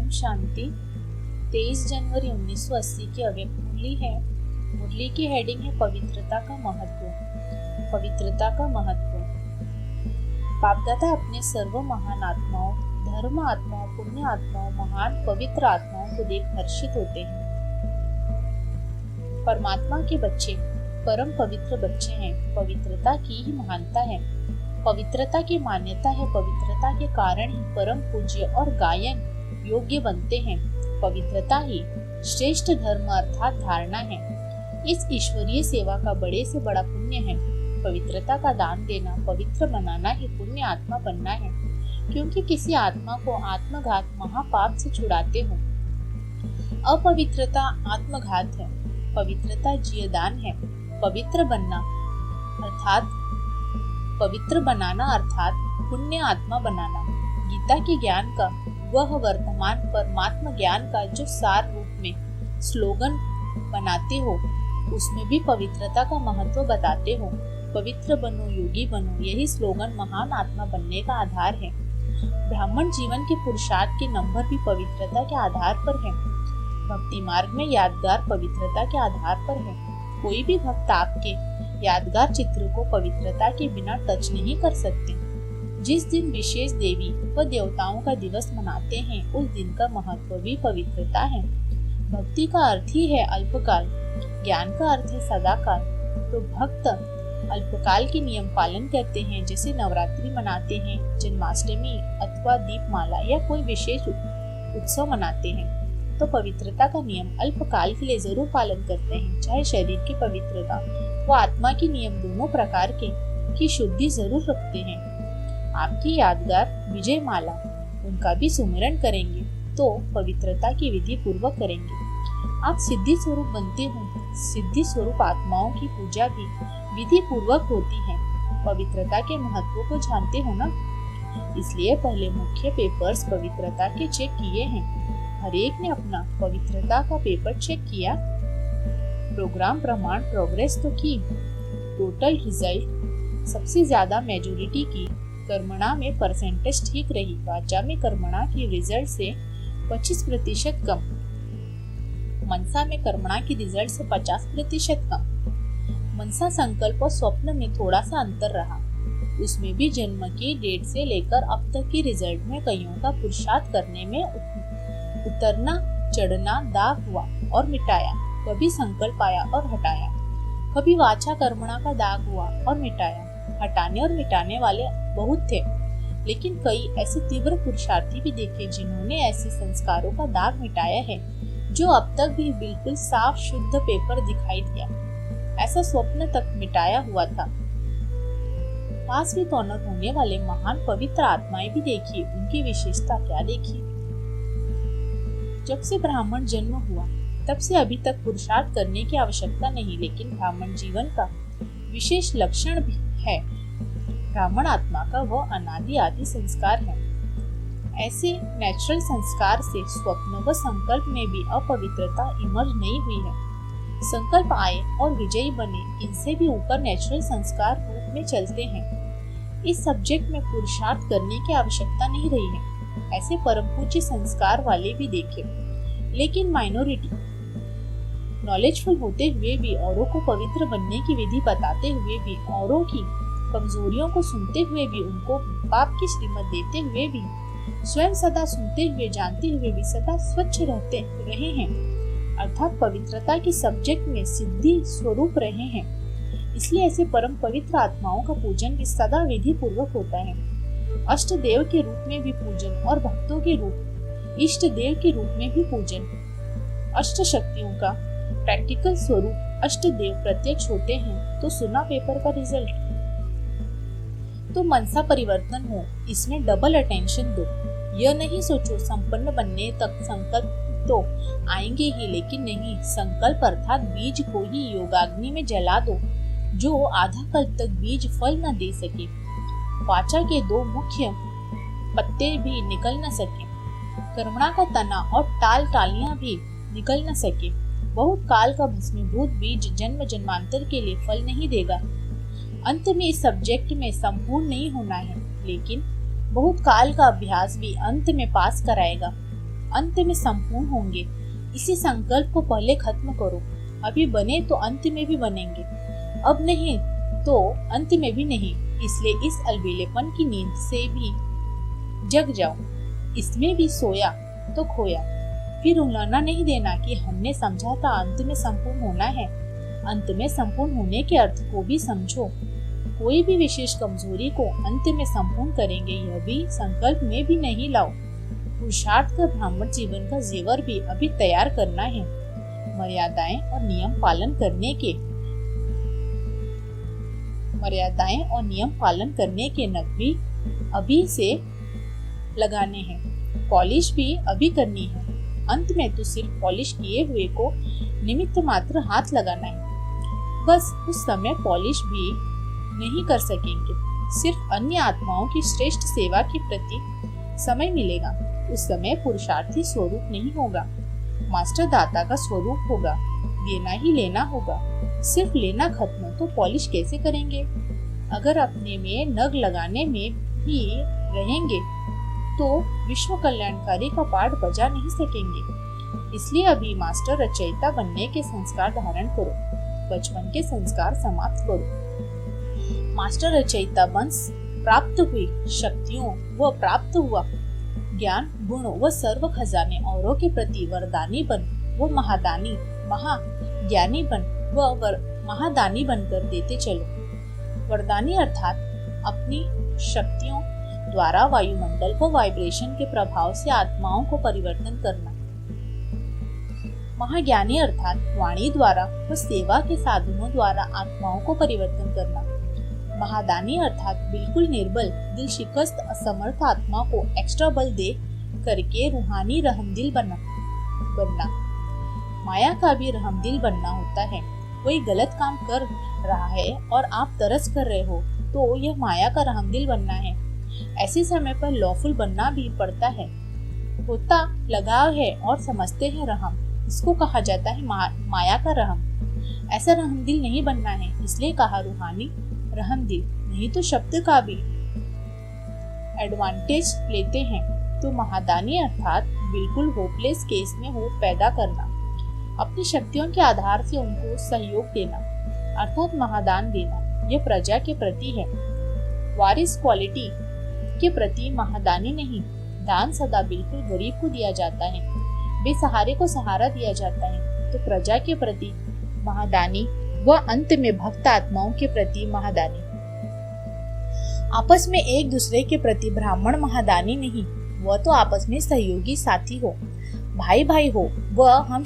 ओम शांति। 23 जनवरी 1980 की अव्यक्त मुरली है। मुरली की हेडिंग है पवित्रता का महत्व। पवित्रता का महत्व। बापदादा अपने सर्व महान आत्माओं, धर्म आत्माओं, पुण्य आत्माओं, महान पवित्र आत्माओं को देख हर्षित होते हैं। परमात्मा के बच्चे परम पवित्र बच्चे हैं। पवित्रता की ही महानता है, पवित्रता की मान्यता है। पवित्रता के कारण ही परम पूज्य और गायन योग्य बनते हैं। पवित्रता ही श्रेष्ठ धर्म अर्थात धारणा है। इस ईश्वरीय सेवा का बड़े से बड़ा पुण्य है। पवित्रता का दान देना, पवित्र बनाना ही पुण्य आत्मा बनना है, क्योंकि किसी आत्मा को आत्मघात महापाप से छुड़ाते हो। अपवित्रता आत्मघात है, पवित्रता जीवदान है। पवित्र बनना अर्थात पवित्र बनाना अर्थात पुण्य आत्मा बनाना। गीता के ज्ञान का वह वर्तमान परमात्मा ज्ञान का जो सार रूप में स्लोगन बनाते हो, उसमें भी पवित्रता का महत्व बताते हो। पवित्र बनो, योगी बनो, यही स्लोगन महान आत्मा बनने का आधार है। ब्राह्मण जीवन के पुरुषार्थ के नंबर भी पवित्रता के आधार पर है। भक्ति मार्ग में यादगार पवित्रता के आधार पर है। कोई भी भक्त आपके यादगार चित्र को पवित्रता के बिना टच नहीं कर सकते। जिस दिन विशेष देवी व देवताओं का दिवस मनाते हैं, उस दिन का महत्व भी पवित्रता है। भक्ति का अर्थ ही है अल्पकाल, ज्ञान का अर्थ है सदाकाल। तो भक्त अल्पकाल के नियम पालन करते हैं, जैसे नवरात्रि मनाते हैं, जन्माष्टमी अथवा दीपमाला या कोई विशेष उत्सव मनाते हैं। तो पवित्रता का नियम अल्पकाल के लिए जरूर पालन करते हैं। चाहे शरीर की पवित्रता व आत्मा के नियम दोनों प्रकार के की शुद्धि जरूर रखते हैं। आपकी यादगार विजय माला, उनका भी सुमिरन करेंगे तो पवित्रता की विधि पूर्वक करेंगे। आप सिद्धि स्वरूप बनते हो। सिद्धि स्वरूप आत्माओं की पूजा भी विधि पूर्वक होती है। पवित्रता के महत्व को जानते हो ना, इसलिए पहले मुख्य पेपर्स पवित्रता के चेक किए हैं। हर एक ने अपना पवित्रता का पेपर चेक किया। प्रोग्राम प्रमाण प्रोग्रेस तो की। टोटल रिजल्ट सबसे ज्यादा मेजोरिटी की। कर्मणा में परसेंटेज ठीक रही। वाचा में कर्मणा की रिजल्ट से 25% कम। मनसा में कर्मणा की रिजल्ट से 50% कम। मनसा संकल्प और स्वप्न में थोड़ा सा अंतर रहा। उसमें भी जन्म की डेट से लेकर अब तक की रिजल्ट में कईयों का पुरुषार्थ करने में उतरना चढ़ना दाग हुआ और मिटाया। कभी संकल्प आया और हटाया। कभी वाचा कर्मणा का दाग हुआ और मिटाया। हटाने और मिटाने वाले बहुत थे, लेकिन कई ऐसे तीव्र पुरुषार्थी भी देखे जिन्होंने ऐसे संस्कारों का दाग मिटाया है, जो अब तक भी बिल्कुल साफ शुद्ध पेपर दिखाई दिया। ऐसा स्वप्न तक मिटाया हुआ था। पास विद ऑनर होने वाले महान पवित्र आत्माएं भी देखी। उनकी विशेषता क्या देखी। जब से ब्राह्मण जन्म हुआ तब से अभी तक पुरुषार्थ करने की आवश्यकता नहीं, लेकिन ब्राह्मण जीवन का विशेष लक्षण भी है। ब्राह्मण आत्मा का वह अनादि आदि संस्कार है। ऐसे नेचुरल संस्कार से स्वप्न व संकल्प में भी अपवित्रता इमर्ज नहीं हुई है। संकल्प आए और विजयी बने, इनसे भी ऊपर नेचुरल संस्कार रूप में चलते हैं। इस सब्जेक्ट में पुरुषार्थ करने की आवश्यकता नहीं रही है। ऐसे परम पूज्य संस्कार वाले भी देखे, लेकिन माइनॉरिटी नॉलेजफुल होते हुए भी, औरों को पवित्र बनने की विधि बताते हुए भी, औरों की कमजोरियों को सुनते हुए भी, उनको पाप की श्रीमत देते हुए भी, स्वयं सदा सुनते हुए जानते हुए भी सदा स्वच्छ रहते रहे हैं, अर्थात पवित्रता की सब्जेक्ट में सिद्धि स्वरूप रहे हैं। इसलिए ऐसे परम पवित्र आत्माओं का पूजन भी सदा विधि पूर्वक होता है। अष्ट देव के रूप में भी पूजन और भक्तों के रूप इष्ट देव के रूप में भी पूजन। अष्ट शक्तियों का प्रैक्टिकल स्वरूप अष्ट देव प्रत्यक्ष होते हैं। तो सुना पेपर का रिजल्ट। तो मनसा परिवर्तन हो, इसमें डबल अटेंशन दो। यह नहीं सोचो संपन्न बनने तक संकल्प तो आएंगे ही, लेकिन नहीं, संकल्प अर्थात बीज को ही योगाग्नि में जला दो, जो आधा कल तक बीज फल न दे सके। वाचा के दो मुख्य पत्ते भी निकल न सके। कर्मणा का तना और टालियां भी निकल न सके। बहुत काल का भस्मीभूत बीज जन्म जन्मांतर के लिए फल नहीं देगा। अंत में इस सब्जेक्ट में संपूर्ण नहीं होना है, लेकिन बहुत काल का अभ्यास भी अंत में पास कराएगा। अंत में संपूर्ण होंगे। इसी संकल्प को पहले खत्म करो। अभी बने तो अंत में भी बनेंगे, अब नहीं तो अंत में भी नहीं। इसलिए इस अलबेलेपन की नींद से भी जग जाओ। इसमें भी सोया तो खोया। फिर रुलाना नहीं देना कि हमने समझा था अंत में संपूर्ण होना है। अंत में संपूर्ण होने के अर्थ को भी समझो। कोई भी विशेष कमजोरी को अंत में संपूर्ण करेंगे, यह भी संकल्प में भी नहीं लाओ। पुरुषार्थ का ब्राह्मण जीवन का जेवर भी अभी तैयार करना है। मर्यादाएं और नियम पालन करने के नग भी अभी से लगाने हैं। पॉलिश भी अभी करनी है। अंत में तो सिर्फ पॉलिश किए हुए को निमित्त मात्र हाथ लगाना है। बस उस समय पॉलिश भी नहीं कर सकेंगे। सिर्फ अन्य आत्माओं की श्रेष्ठ सेवा के प्रति समय मिलेगा। उस समय पुरुषार्थी स्वरूप नहीं होगा, मास्टर दाता का स्वरूप होगा। देना ही लेना होगा। सिर्फ लेना खत्म तो पॉलिश कैसे करेंगे? अगर अपने में नग लगाने में ही रहेंगे तो विश्व कल्याणकारी का पाठ बजा नहीं सकेंगे। इसलिए अभी मास्टर रचयिता बनने के संस्कार धारण करो। बचपन के संस्कार समाप्त करो। मास्टर रचयिता वंश प्राप्त हुई शक्तियों व प्राप्त हुआ ज्ञान गुणों व सर्व खजाने औरों के प्रति वरदानी बन वो महादानी महाज्ञानी बन व महादानी बनकर देते चलो। वरदानी अर्थात अपनी शक्तियों द्वारा वायुमंडल को वाइब्रेशन के प्रभाव से आत्माओं को परिवर्तन करना। महाज्ञानी अर्थात वाणी द्वारा व सेवा के साधनों द्वारा आत्माओं को परिवर्तन करना। महादानी अर्थात बिल्कुल निर्बल दिल शिकस्त असमर्थ आत्मा को एक्स्ट्रा बल दे करके रूहानी रहमदिल बनना। माया का भी रहमदिल बनना होता है। कोई गलत काम कर रहा है और आप तरस कर रहे हो तो यह माया का रहमदिल बनना है। ऐसे समय पर लॉफुल बनना भी पड़ता है। होता लगाव है और समझते हैं रहम, इसको कहा जाता है माया का रहम। ऐसा रहमदिल नहीं बनना है, इसलिए कहा रूहानी रहमदिल। नहीं तो शब्द का भी एडवांटेज लेते हैं। तो महादानी अर्थात बिल्कुल होपलेस केस में होप पैदा करना। अपनी शक्तियों के आधार से उनको सहयोग देना अर्थात महादान देना। यह प्रजा के प्रति है, वारिस क्वालिटी के प्रति महादानी नहीं। दान सदा बिल्कुल गरीब को दिया जाता है, बेसहारे को सहारा दिया जाता है। तो प्रजा के प्रति महादानी व अंत में भक्त आत्माओं के प्रति महादानी। आपस में एक दूसरे के प्रति ब्राह्मण महादानी नहीं, वह तो आपस में सहयोगी साथी हो, भाई भाई हो, वह हम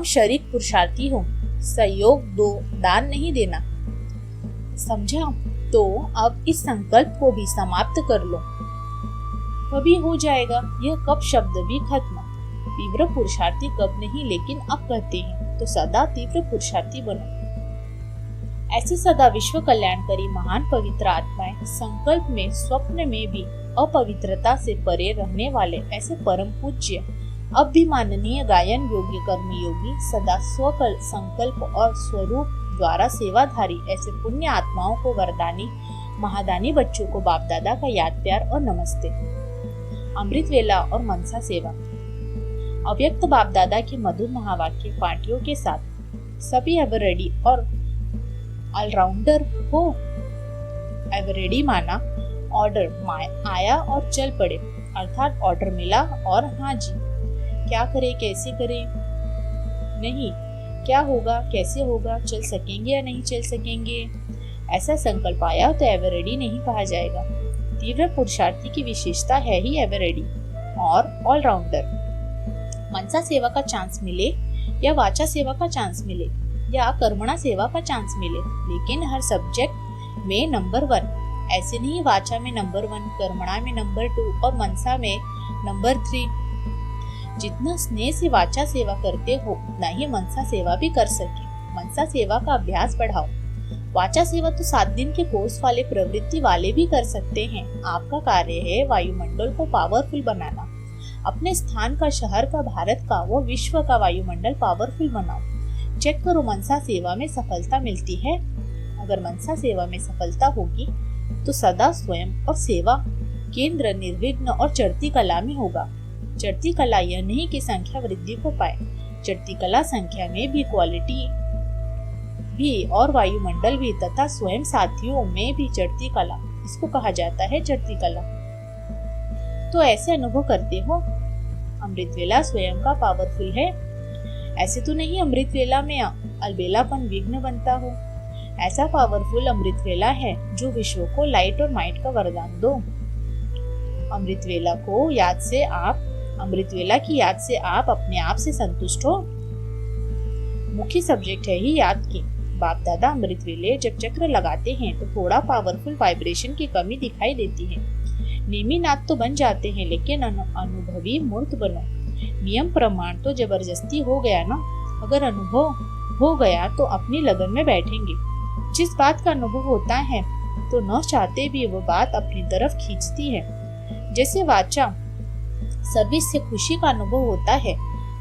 शरीक पुरुषार्थी हो। सहयोग दो, दान नहीं देना। समझा? तो अब इस संकल्प को भी समाप्त कर लो, कभी हो जाएगा यह कब शब्द भी खत्म। तीव्र पुरुषार्थी कब नहीं, लेकिन अब कहते हैं तो सदा तीव्र पुरुषार्थी बनो। ऐसे सदा विश्व कल्याणकारी महान पवित्र आत्माएं संकल्प में स्वप्न में भी अपवित्रता से परे रहने वाले ऐसे परम पूज्य अब भी माननीय गायन योग्य कर्म योगी सदा स्व संकल्प और स्वरूप द्वारा सेवाधारी ऐसे पुण्य आत्माओं को वरदानी महादानी बच्चों को बाप दादा का याद प्यार और नमस्ते। अमृत वेला और मनसा सेवा। अव्यक्त बाप दादा के मधुर महावाक्य पार्टियों के साथ सभी एवर रेडी और ऑलराउंडर हो। एवर रेडी माना ऑर्डर आया और चल पड़े, अर्थात ऑर्डर मिला और हाँ जी। क्या करे, कैसे करे नहीं, क्या होगा, कैसे होगा, चल सकेंगे या नहीं चल सकेंगे, ऐसा संकल्प आया तो एवर रेडी नहीं कहा जाएगा। तीव्र पुरुषार्थी की विशेषता है ही एवर रेडी और ऑलराउंडर। मनसा सेवा का चांस मिले या वाचा सेवा का चांस मिले या कर्मणा सेवा का चांस मिले, लेकिन हर सब्जेक्ट में नंबर 1। ऐसे नहीं वाचा में नंबर 1, कर्मणा में नंबर 2 और मनसा में नंबर 3। जितना स्नेह से वाचा सेवा करते हो उतना ही मनसा सेवा भी कर सके। मनसा सेवा का अभ्यास बढ़ाओ। वाचा सेवा तो 7 दिन के कोर्स वाले प्रवृत्ति वाले भी कर सकते हैं। आपका कार्य है वायुमंडल को पावरफुल बनाना। अपने स्थान का, शहर का, भारत का व विश्व का वायुमंडल पावरफुल बनाओ। चेक करो मनसा सेवा में सफलता मिलती है। अगर मनसा सेवा में सफलता होगी तो सदा स्वयं और सेवा केंद्र निर्विघ्न और चढ़ती कला में होगा। चढ़ती कला यह नहीं कि संख्या वृद्धि को पाए, चढ़ती कला संख्या में भी, क्वालिटी भी और वायुमंडल भी तथा स्वयं साथियों में भी चढ़ती कला, इसको कहा जाता है चढ़ती कला। तो ऐसे अनुभव करते हो अमृत वेला स्वयं का पावरफुल है? ऐसे तो नहीं अमृत वेला में अलबेलापन विघ्न बनता हो। ऐसा पावरफुल अमृत वेला है जो विश्व को लाइट और माइट का वरदान दो। अमृत वेला की याद से आप अपने आप से संतुष्ट हो। मुख्य सब्जेक्ट है ही याद की। बाप दादा अमृत वेले जब चक्र लगाते हैं तो थोड़ा पावरफुल वाइब्रेशन की कमी दिखाई देती है। नेमी नाद तो बन जाते हैं लेकिन अनुभवी मूर्त बनो। नियम प्रमाण तो जबरदस्ती हो गया ना। अगर अनुभव हो गया तो अपनी लगन में बैठेंगे। जिस बात का अनुभव होता है तो न चाहते भी वो बात अपनी तरफ खींचती है। जैसे वाचा सर्विस से खुशी का अनुभव होता है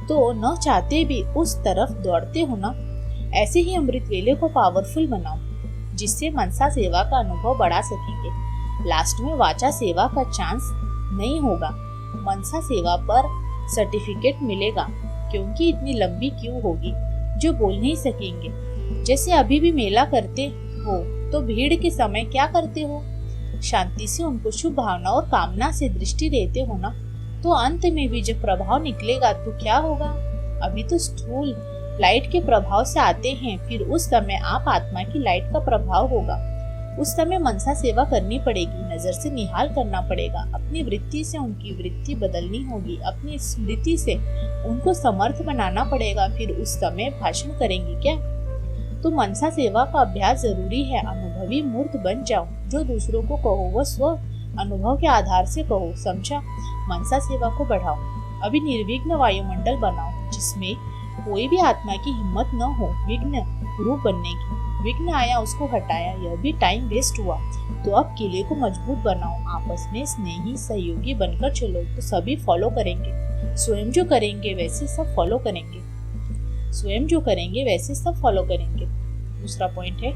तो न चाहते भी उस तरफ दौड़ते हो ना। ऐसे ही अमृत वेले को पावरफुल बनाओ जिससे मनसा सेवा का अनुभव बढ़ा सकेंगे। लास्ट में वाचा सेवा का चांस नहीं होगा, मनसा सेवा पर सर्टिफिकेट मिलेगा क्योंकि इतनी लंबी क्यू होगी जो बोल नहीं सकेंगे। जैसे अभी भी मेला करते हो तो भीड़ के समय क्या करते हो? शांति से उनको शुभ भावना और कामना से दृष्टि देते हो ना। तो अंत में भी जब प्रभाव निकलेगा तो क्या होगा? अभी तो स्थूल लाइट के प्रभाव से आते हैं, फिर उस समय आप आत्मा की लाइट का प्रभाव होगा। उस समय मनसा सेवा करनी पड़ेगी, नजर से निहाल करना पड़ेगा, अपनी वृत्ति से उनकी वृत्ति बदलनी होगी, अपनी स्मृति से उनको समर्थ बनाना पड़ेगा। फिर उस समय भाषण करेंगे क्या? तो मनसा सेवा का अभ्यास जरूरी है। अनुभवी मूर्त बन जाओ। जो दूसरों को कहो वह स्व अनुभव के आधार से कहो, समझा? मनसा सेवा को बढ़ाओ। अभी निर्विघ्न वायुमंडल बनाओ जिसमें कोई भी आत्मा की हिम्मत न हो विघ्न रूप बनने की। विघ्न आया उसको हटाया, यह भी टाइम वेस्ट हुआ। तो अब किले को मजबूत बनाओ। आपस में स्नेही सहयोगी बनकर चलो तो सभी फॉलो करेंगे। स्वयं जो करेंगे वैसे सब फॉलो करेंगे। दूसरा पॉइंट है,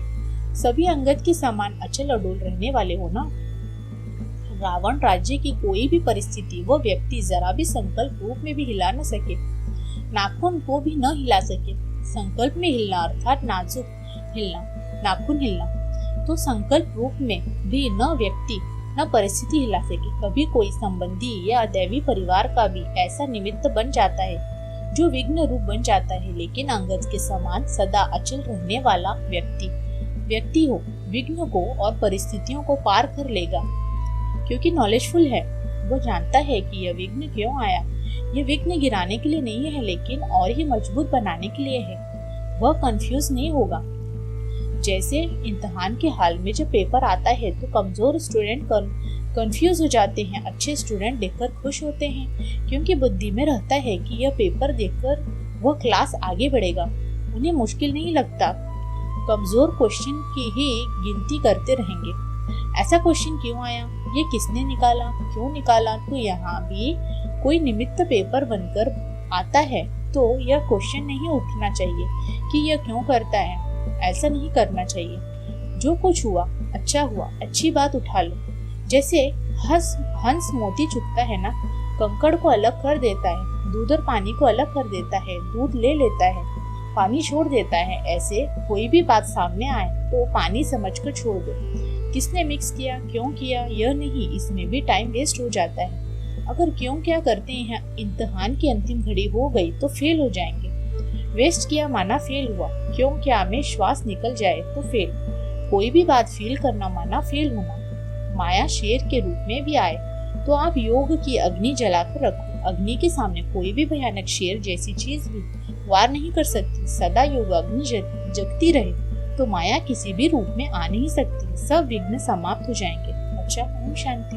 सभी अंगद के समान अचल अडोल रहने वाले हो ना। रावण राज्य की कोई भी परिस्थिति वो व्यक्ति जरा भी संकल्प रूप में भी हिला न सके, नाखून को भी न हिला सके। संकल्प में हिलना अर्थात नाजुक हिलना, नाखून हिलना। तो संकल्प रूप में भी न व्यक्ति न परिस्थिति हिला सके। कभी कोई संबंधी या दैवी परिवार का भी ऐसा निमित्त बन जाता है जो विघ्न रूप बन जाता है। लेकिन अंगद के समान सदा अचल रहने वाला व्यक्ति हो, विघ्न को और परिस्थितियों को पार कर लेगा क्योंकि नॉलेजफुल है। वो जानता है कि यह विघ्न क्यों आया। यह विघ्न गिराने के लिए नहीं है लेकिन और ही मजबूत बनाने के लिए है। वह कंफ्यूज नहीं होगा। जैसे इम्तिहान के हाल में जब पेपर आता है तो कमजोर स्टूडेंट कंफ्यूज हो जाते हैं, अच्छे स्टूडेंट देखकर खुश होते हैं क्योंकि बुद्धि में रहता है कि यह पेपर देखकर वह क्लास आगे बढ़ेगा। उन्हें मुश्किल नहीं लगता। कमजोर क्वेश्चन की ही गिनती करते रहेंगे। ऐसा क्वेश्चन क्यों आया, ये किसने निकाला, क्यों निकाला। तो यहाँ भी कोई निमित्त पेपर बनकर आता है तो यह क्वेश्चन नहीं उठना चाहिए कि यह क्यों करता है। ऐसा नहीं करना चाहिए। जो कुछ हुआ अच्छा हुआ, अच्छी बात उठा लो। जैसे हंस मोती चुगता है ना, कंकड़ को अलग कर देता है, दूध और पानी को अलग कर देता है, दूध ले लेता है, पानी छोड़ देता है। ऐसे कोई भी बात सामने आए तो पानी समझकर छोड़ दो। किसने मिक्स किया, क्यों किया, यह नहीं, इसमें भी टाइम वेस्ट हो जाता है। अगर क्यों क्या करते हैं, इम्तिहान की अंतिम घड़ी हो गई तो फेल हो जाएंगे। वेस्ट किया माना फेल हुआ, क्यों क्या में श्वास निकल जाए तो फेल। कोई भी बात फील करना माना फेल होना। माया शेर के रूप में भी आए तो आप योग की अग्नि जलाकर रखो। अग्नि के सामने कोई भी भयानक शेर जैसी चीज भी वार नहीं कर सकती। सदा योग अग्नि जगती रहे तो माया किसी भी रूप में आ नहीं सकती। सब विघ्न समाप्त हो जाएंगे। अच्छा, ओम शांति।